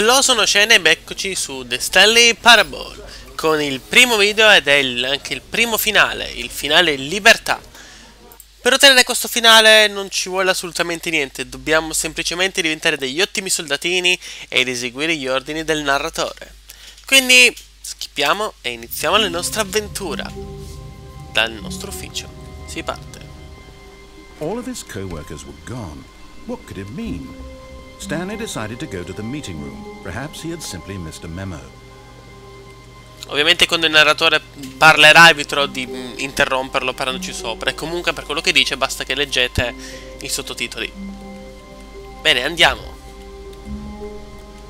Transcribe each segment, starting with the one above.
Quello sono Scene ed eccoci su The Stanley Parable con il primo video ed è anche il primo finale, il finale Libertà. Per ottenere questo finale non ci vuole assolutamente niente, dobbiamo semplicemente diventare degli ottimi soldatini ed eseguire gli ordini del narratore. Quindi skippiamo e iniziamo la nostra avventura. Dal nostro ufficio si parte. All of his co-workers were gone. What could it mean? Stanley decided to go to the meeting room. Perhaps he had simply missed a memo. Ovviamente quando il narratore parlerà eviterò di interromperlo parlandoci sopra. E comunque per quello che dice basta che leggete i sottotitoli. Bene, andiamo.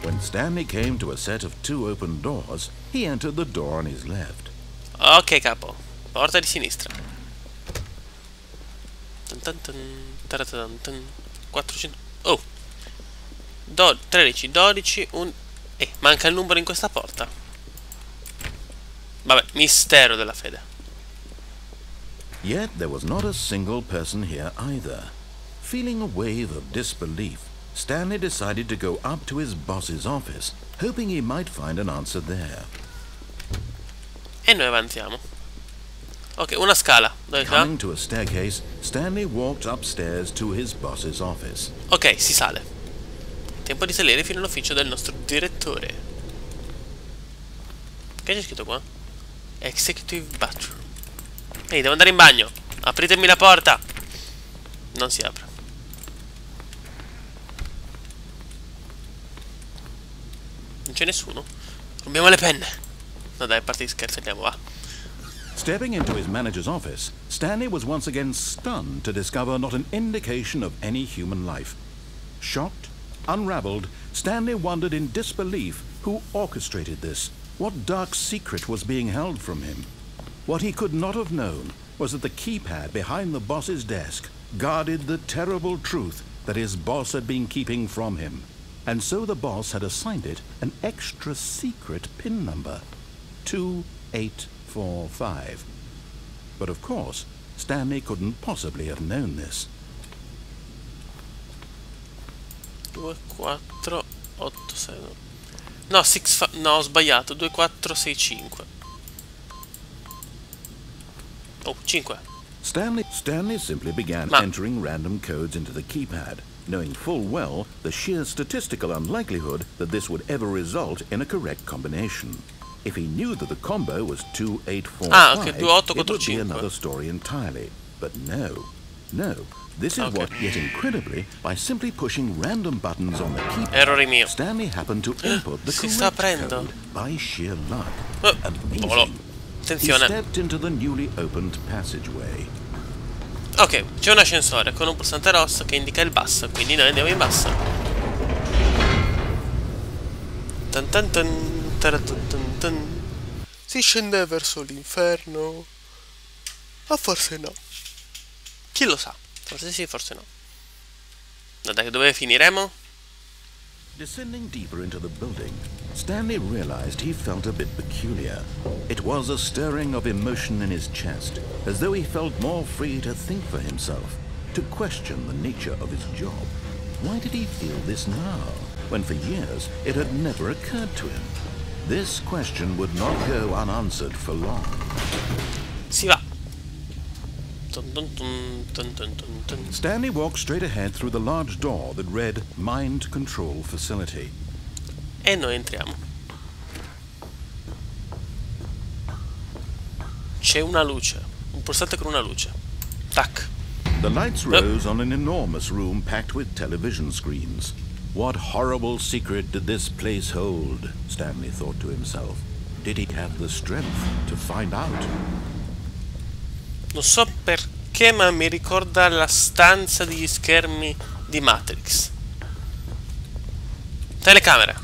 When Stanley came to a set of 2 open doors, he entered the door on his left. Ok capo, porta di sinistra. 400... Oh! 13, 12, 1... manca il numero in questa porta. Vabbè, mistero della fede. Yet there was not a single person here either. Feeling a wave of disbelief, Stanley decided to go up to his boss's office, hoping he might find an answer there. E noi avanziamo. Ok, una scala. Dove va? Coming to a staircase, Stanley walked upstairs to his boss's office. Ok, si sale. Tempo di salire fino all'ufficio del nostro direttore. Che c'è scritto qua? Executive Bathroom. Ehi, devo andare in bagno. Apritemi la porta. Non si apre. Non c'è nessuno. Rubiamo le penne. No dai, a parte gli scherzi, andiamo, va. Stepping into his manager's office, Stanley was once again stunned to discover not an indication of any human life. Shocked, unraveled, Stanley wondered in disbelief who orchestrated this. What dark secret was being held from him? What he could not have known was that the keypad behind the boss's desk guarded the terrible truth that his boss had been keeping from him. And so the boss had assigned it an extra secret PIN number, 2845. But of course, Stanley couldn't possibly have known this. 2, 4, 8, 6... No, no, ho sbagliato. 2, 4, 6, 5. Oh, 5. Stanley simply began entering random codes into the keypad, knowing full well the sheer statistical unlikelihood that this would ever result in a correct combination. If he knew that the combo was 2845, okay, 2, 8, 4, it would 5. be another story entirely. But no. This is what, yet incredibly, by simply pushing random buttons on the keypad, Errore mio. Stanley happened to input the correct code by sheer luck. Amazing. Attenzione. He stepped into the newly opened passageway. Ok, c'è un ascensore con un pulsante rosso che indica il basso, quindi noi andiamo in basso. Si scende verso l'inferno. O forse no. Chi lo sa? Forse sì, forse no. No, dai, dove finiremo? Descending deeper into the building, Stanley realized he felt a bit peculiar. It was a stirring of emotion in his chest, as though he felt more free to think for himself, to question the nature of his job. Why did he feel this now, when for years it had never occurred to him? This question would not go unanswered for long. Si va. Stanley walked straight ahead through the large door that read Mind Control Facility. E noi entriamo. C'è una luce. Un pulsante con una luce. Tac. The lights rose on an enormous room packed with television screens. What horrible secret did this place hold? Stanley thought to himself. Did he have the strength to find out? Non so perché, ma mi ricorda la stanza degli schermi di Matrix. Telecamere.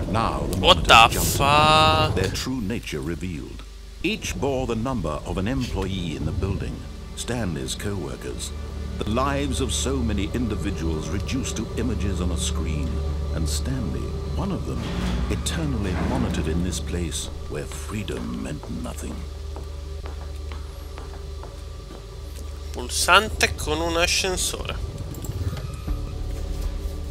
Now the What the monitors fuck? their true nature revealed. Each bore the number of an employee in the building, Stanley's co-workers. The lives of so many individuals reduced to images on a screen, and Stanley, one of them, eternally monitored in this place where freedom meant nothing. Pulsante con un ascensore.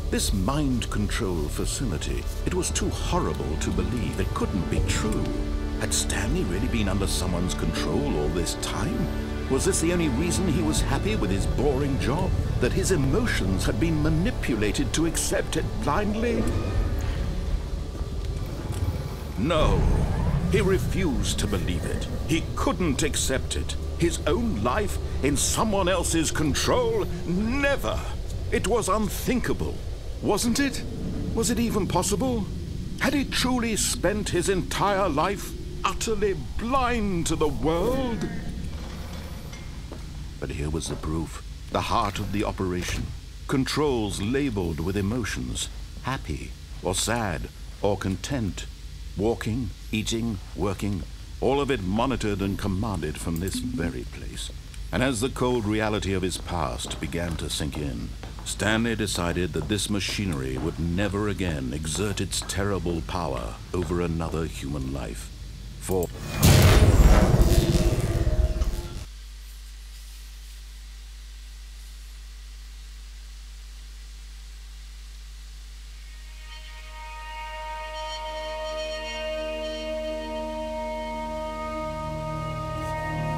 This mind control facility, it was too horrible to believe. It couldn't be true. Had Stanley really been under someone's control all this time? Was this the only reason he was happy with his boring job? That his emotions had been manipulated to accept it blindly? No, he refused to believe it. He couldn't accept it. His own life in someone else's control? Never! It was unthinkable, wasn't it? Was it even possible? Had he truly spent his entire life utterly blind to the world? But here was the proof. The heart of the operation. Controls labeled with emotions. Happy, or sad, or content. Walking, eating, working, all of it monitored and commanded from this very place. And as the cold reality of his past began to sink in, Stanley decided that this machinery would never again exert its terrible power over another human life. For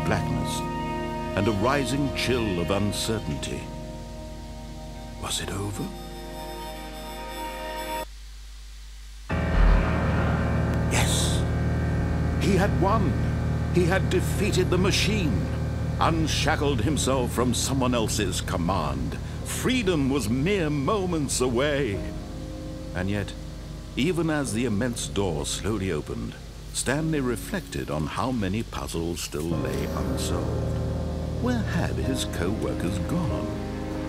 blackness and a rising chill of uncertainty. Was it over? Yes. He had won. He had defeated the machine, unshackled himself from someone else's command. Freedom was mere moments away. And yet, even as the immense door slowly opened, Stanley reflected on how many puzzles still lay unsolved. Where had his co-workers gone?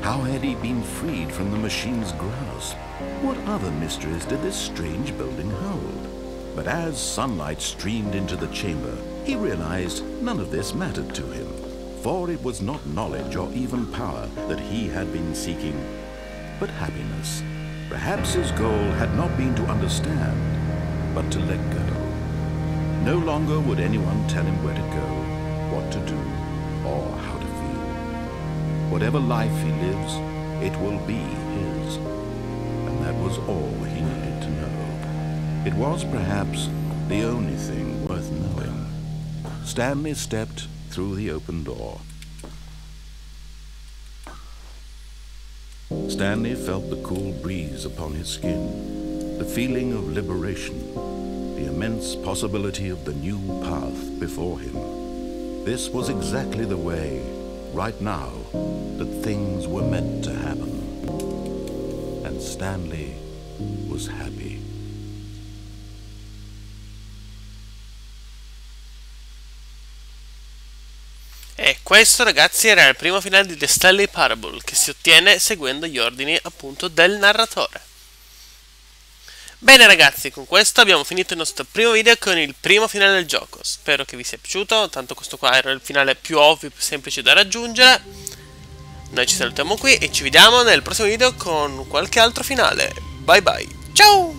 How had he been freed from the machine's grasp? What other mysteries did this strange building hold? But as sunlight streamed into the chamber, he realized none of this mattered to him, for it was not knowledge or even power that he had been seeking, but happiness. Perhaps his goal had not been to understand, but to let go. No longer would anyone tell him where to go, what to do, or how to feel. Whatever life he lives, it will be his. And that was all he needed to know. It was perhaps the only thing worth knowing. Stanley stepped through the open door. Stanley felt the cool breeze upon his skin, the feeling of liberation, the immense possibility of the new path before him. This was exactly the way, right now, that things were meant to happen. And Stanley was happy. E questo, ragazzi, era il primo finale di The Stanley Parable, che si ottiene seguendo gli ordini, appunto, del narratore. Bene ragazzi, con questo abbiamo finito il nostro primo video con il primo finale del gioco. Spero che vi sia piaciuto, tanto questo qua era il finale più ovvio, più semplice da raggiungere. Noi ci salutiamo qui e ci vediamo nel prossimo video con qualche altro finale. Bye bye, ciao!